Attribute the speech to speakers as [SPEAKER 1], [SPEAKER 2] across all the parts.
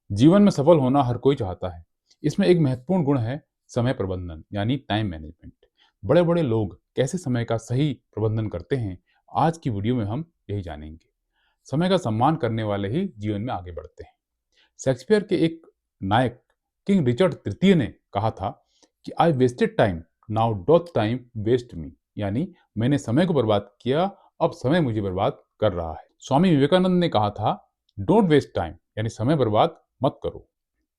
[SPEAKER 1] जीवन में सफल होना हर कोई चाहता है। इसमें एक महत्वपूर्ण गुण है समय प्रबंधन यानी टाइम मैनेजमेंट। बड़े-बड़े लोग कैसे समय का सही प्रबंधन करते हैं, आज की वीडियो में हम यही जानेंगे। समय का सम्मान करने वाले ही जीवन में आगे बढ़ते हैं। शेक्सपियर के एक नायक किंग रिचर्ड तृतीय ने कहा था कि I wasted time, now doth time waste me. यानी मैंने समय को बर्बाद किया, अब समय मुझे बर्बाद कर रहा है। स्वामी विवेकानंद ने कहा था डोंट वेस्ट टाइम, यानी समय बर्बाद मत करो।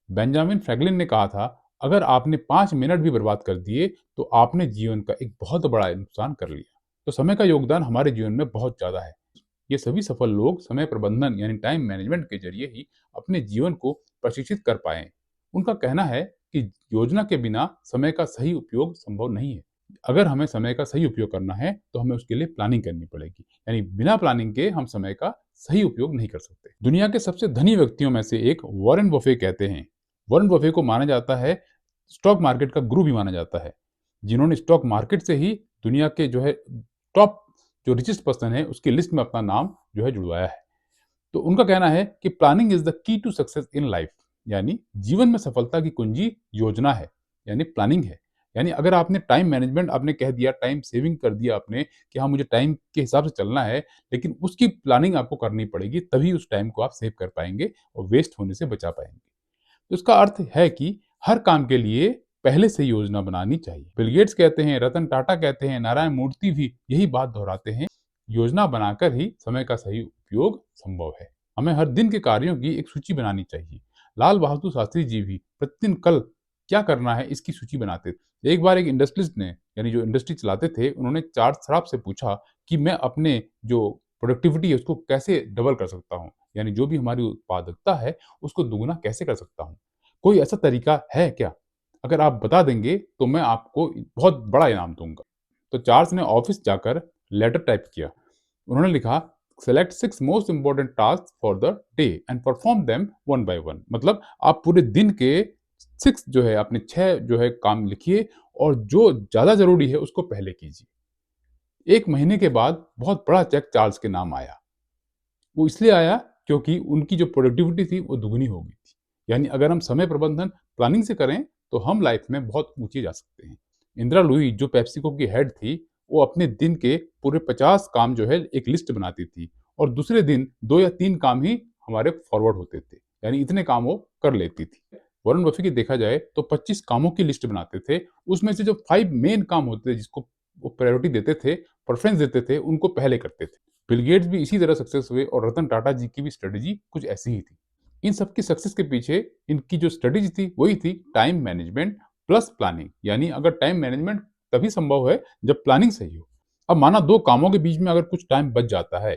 [SPEAKER 1] बेंजामिन फ्रैंकलिन ने कहा था अगर आपने 5 मिनट भी बर्बाद कर दिए तो आपने जीवन का एक बहुत बड़ा नुकसान कर लिया। तो समय का योगदान हमारे जीवन में बहुत ज्यादा है। ये सभी सफल लोग समय प्रबंधन यानी टाइम मैनेजमेंट के जरिए ही अपने जीवन को प्रशिक्षित कर पाए। उनका कहना है कि योजना के बिना समय का सही उपयोग संभव नहीं है। अगर हमें समय का सही उपयोग करना है तो हमें उसके लिए प्लानिंग करनी पड़ेगी, यानी बिना प्लानिंग के हम समय का सही उपयोग नहीं कर सकते। दुनिया के सबसे धनी व्यक्तियों में से एक वॉरेन बफे कहते हैं। वॉरेन बफे को माना जाता है स्टॉक मार्केट का गुरु भी माना जाता है, जिन्होंने स्टॉक मार्केट से ही दुनिया के जो है टॉप जो रिचेस्ट पर्सन है उसकी लिस्ट में अपना नाम जो है जुड़वाया है। तो उनका कहना है कि planning is the key to success in life, यानी जीवन में सफलता की कुंजी योजना है, यानी प्लानिंग है। यानी अगर आपने टाइम मैनेजमेंट आपने कह दिया, टाइम सेविंग कर दिया आपने कि हाँ मुझे टाइम के हिसाब से चलना है, लेकिन उसकी प्लानिंग आपको करनी पड़ेगी, तभी उस टाइम को आप सेव कर पाएंगे और वेस्ट होने से बचा पाएंगे। तो इसका अर्थ है कि हर काम के लिए पहले से योजना बनानी चाहिए। बिल गेट्स कहते हैं, रतन टाटा कहते हैं, नारायण मूर्ति भी यही बात दोहराते हैं, योजना बनाकर ही समय का सही उपयोग संभव है। हमें हर दिन के कार्यों की एक सूची बनानी चाहिए। लाल बहादुर शास्त्री जी भी प्रतिदिन कल क्या करना है इसकी सूची बनाते थे। एक बार एक इंडस्ट्रियलिस्ट ने, यानी जो इंडस्ट्री चलाते थे, उन्होंने चार्ल्स श्वाब से पूछा कि मैं अपने जो प्रोडक्टिविटी है उसको कैसे डबल कर सकता हूँ, यानी जो भी हमारी उत्पादकता है उसको दुगुना कैसे कर सकता हूँ। कोई ऐसा तरीका है क्या? अगर आप बता देंगे तो मैं आपको बहुत बड़ा इनाम दूँगा। तो चार्ल्स ने ऑफिस जाकर लेटर टाइप किया। उन्होंने लिखा select 6 most important task for the day and perform them one by one. मतलब आप पूरे दिन के 6 जो है अपने 6 जो है काम लिखिए और जो ज़्यादा ज़रूरी है उसको पहले कीजिए। 1 महीने के बाद बहुत बड़ा चेक चार्ल्स के नाम आया। वो इसलिए आया क्योंकि उनकी जो प्रोडक्टिविटी थी वो दुगनी हो गई थी। यानी अगर हम समय प्रबंधन प्लानिंग से करें तो हम लाइफ में बहुत ऊंचे जा सकते हैं। इंदिरा लुई जो पेप्सिको की हेड थी, वो अपने दिन के पूरे 50 काम जो है एक लिस्ट बनाती थी और दूसरे दिन 2 या 3 काम ही हमारे फॉरवर्ड होते थे, यानी इतने काम वो कर लेती थी। वॉरेन बफे की देखा जाए तो 25 कामों की लिस्ट बनाते थे, उसमें से जो 5 मेन काम होते थे जिसको वो प्रायोरिटी देते थे, प्रेफरेंस देते थे, उनको पहले करते थे। बिल गेट्स भी इसी तरह सक्सेस हुए और रतन टाटा जी की भी स्ट्रेटेजी कुछ ऐसी ही थी। इन सबकी सक्सेस के पीछे इनकी जो स्ट्रेटेजी थी वही थी टाइम मैनेजमेंट प्लस प्लानिंग। यानी अगर टाइम मैनेजमेंट तभी संभव है जब प्लानिंग सही हो। अब माना 2 कामों के बीच में अगर कुछ टाइम बच जाता है,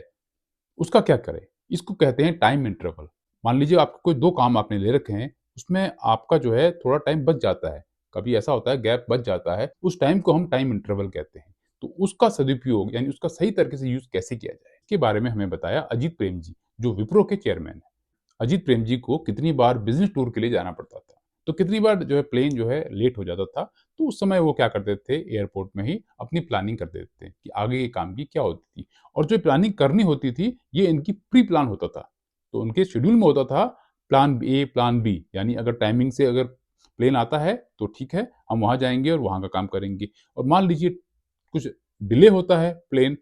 [SPEAKER 1] उसका क्या करें? इसको कहते हैं टाइम इंटरवल। मान लीजिए आपको कोई 2 काम आपने ले रखे हैं, उसमें आपका जो है थोड़ा टाइम बच जाता है। कभी ऐसा होता है गैप बच जाता है, उस टाइम को हम टाइम इंटरवल कहते हैं। तो उसका सदुपयोग यानी उसका सही तरीके से यूज़ कैसे किया जाए? इसके बारे में हमें बताया अजीत प्रेम जी, जो विप्रो के चेयरमैन हैं। अजीत प्रेम जी को कितनी बार बिज़नेस टूर के लिए जाना पड़ता था। तो कितनी बार जो है प्लेन जो है लेट हो जाता था, तो उस समय वो क्या करते थे एयरपोर्ट में ही अपनी प्लानिंग कर देते थे कि आगे के काम की क्या होती थी। और जो प्लानिंग करनी होती थी, ये इनकी प्री प्लान होता था। तो उनके शेड्यूल में होता था प्लान ए, प्लान बी, यानी अगर टाइमिंग से अगर प्लेन आता है तो ठीक है, हम वहाँ जाएँगे और वहाँ का काम करेंगे। और मान लीजिए कुछ डिले होता है प्लेन,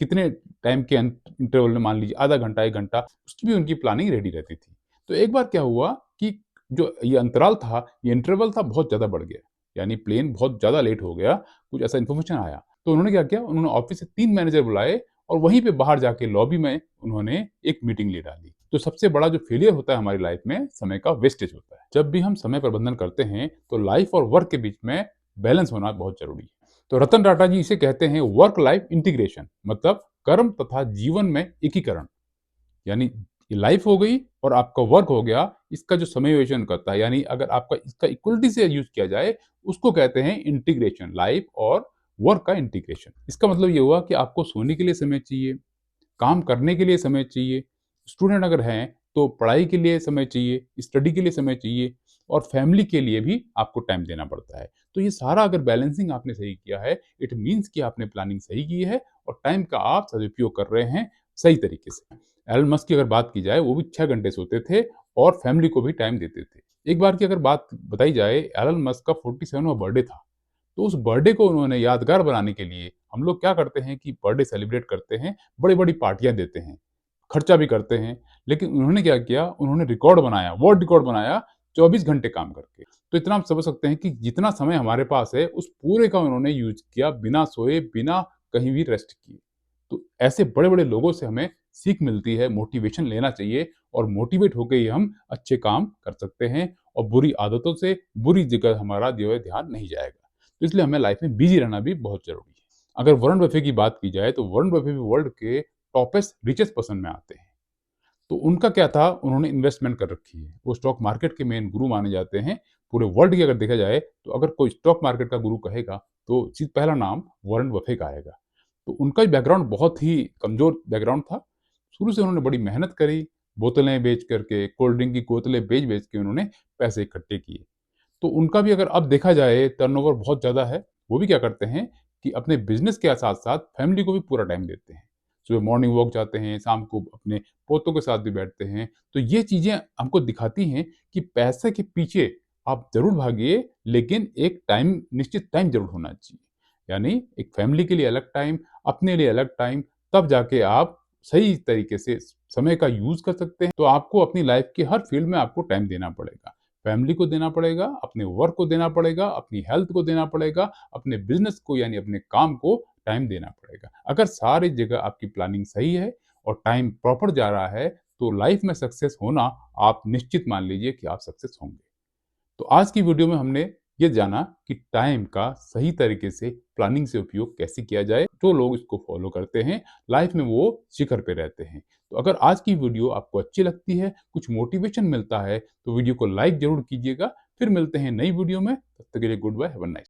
[SPEAKER 1] कितने टाइम के इंटरवल में, मान लीजिए आधा घंटा, 1 घंटा, उसकी भी उनकी प्लानिंग रेडी रहती थी। तो एक बार क्या हुआ कि जो ये अंतराल था, ये इंटरवल था बहुत ज़्यादा बढ़ गया। यानी प्लेन बहुत ज़्यादा लेट हो गया, कुछ ऐसा इन्फॉर्मेशन आया। तो उन्होंने क्या किया, उन्होंने ऑफिस से 3 मैनेजर बुलाए और वहीं पे बाहर जाके लॉबी में उन्होंने एक मीटिंग ले डाली। तो सबसे बड़ा जो फेलियर होता है हमारी लाइफ में, समय का वेस्टेज होता है। जब भी हम समय प्रबंधन करते हैं, तो लाइफ और वर्क के बीच में बैलेंस होना बहुत ज़रूरी है। तो रतन टाटा जी इसे कहते हैं वर्क लाइफ इंटीग्रेशन, मतलब कर्म तथा जीवन में एकीकरण। यानी ये लाइफ हो गई और आपका वर्क हो गया, इसका जो समायोजन करता है, यानी अगर आपका इसका इक्वलिटी से यूज किया जाए, उसको कहते हैं इंटीग्रेशन, लाइफ और वर्क का इंटीग्रेशन। इसका मतलब ये हुआ कि आपको सोने के लिए समय चाहिए, काम करने के लिए समय चाहिए, स्टूडेंट अगर हैं तो पढ़ाई के लिए समय चाहिए, स्टडी के लिए समय चाहिए और फैमिली के लिए भी आपको टाइम देना पड़ता है। तो ये सारा अगर बैलेंसिंग आपने सही किया है, इट मीन्स कि आपने प्लानिंग सही की है और टाइम का आप सदुपयोग कर रहे हैं सही तरीके से। एलन मस्क की अगर बात की जाए, वो भी 6 घंटे सोते थे और फैमिली को भी टाइम देते थे। एक बार की अगर बात बताई जाए, एलन मस्क का 47वां बर्थडे था। तो उस बर्थडे को उन्होंने यादगार बनाने के लिए हम लोग क्या करते हैं कि बर्थडे सेलिब्रेट करते हैं, बड़ी-बड़ी पार्टियाँ देते हैं, खर्चा भी करते हैं। लेकिन उन्होंने क्या किया, उन्होंने रिकॉर्ड बनाया, वर्ल्ड रिकॉर्ड बनाया 24 घंटे काम करके। तो इतना आप समझ सकते हैं कि जितना समय हमारे पास है, उस पूरे का उन्होंने यूज़ किया बिना सोए, बिना कहीं भी रेस्ट किए। तो ऐसे बड़े-बड़े लोगों से हमें सीख मिलती है, मोटिवेशन लेना चाहिए और मोटिवेट होके ही हम अच्छे काम कर सकते हैं और बुरी आदतों से, बुरी जगह हमारा जो है ध्यान नहीं जाएगा। तो इसलिए हमें लाइफ में बिज़ी रहना भी बहुत ज़रूरी है। अगर वॉरेन बफे की बात की जाए, तो वॉरेन बफे भी वर्ल्ड के टॉपेस्ट रिचेस्ट पर्सन में आते हैं। तो उनका क्या था, उन्होंने इन्वेस्टमेंट कर रखी है। वो स्टॉक मार्केट के मेन गुरु माने जाते हैं। पूरे वर्ल्ड की अगर देखा जाए, तो अगर कोई स्टॉक मार्केट का गुरु कहेगा, तो पहला नाम वॉरेन बफे का आएगा। तो उनका बैकग्राउंड बहुत ही कमज़ोर बैकग्राउंड था। शुरू से उन्होंने बड़ी मेहनत करी, बोतलें बेच करके, कोल्ड ड्रिंक की बोतलें बेच-बेच के उन्होंने पैसे इकट्ठे किए। तो उनका भी अगर अब देखा जाए टर्नओवर बहुत ज़्यादा है। वो भी क्या करते हैं कि अपने बिज़नेस के साथ-साथ फैमिली को भी पूरा टाइम देते हैं। सुबह मॉर्निंग वॉक जाते हैं, शाम को अपने पोतों के साथ भी बैठते हैं। तो ये चीज़ें हमको दिखाती हैं कि पैसे के पीछे आप ज़रूर भागिए, लेकिन एक टाइम निश्चित टाइम ज़रूर होना चाहिए। यानी एक फैमिली के लिए अलग टाइम, अपने लिए अलग टाइम, तब जाके आप सही तरीके से समय का यूज़ कर सकते हैं। तो आपको अपनी लाइफ़ के हर फील्ड में आपको टाइम देना पड़ेगा। फैमिली को देना पड़ेगा, अपने वर्क को देना पड़ेगा, अपनी हेल्थ को देना पड़ेगा, अपने बिज़नेस को यानी अपने काम को टाइम देना पड़ेगा। अगर सारी जगह आपकी प्लानिंग सही है और टाइम प्रॉपर जा रहा है, तो लाइफ में सक्सेस होना आप निश्चित मान लीजिए कि आप सक्सेस होंगे। तो आज की वीडियो में हमने ये जाना कि टाइम का सही तरीके से प्लानिंग से उपयोग कैसे किया जाए। जो लोग इसको फॉलो करते हैं, लाइफ में वो शिखर पे रहते हैं। तो अगर आज की वीडियो आपको अच्छी लगती है, कुछ मोटिवेशन मिलता है, तो वीडियो को लाइक ज़रूर कीजिएगा। फिर मिलते हैं नई वीडियो में, तब तक के लिए goodbye, have a nice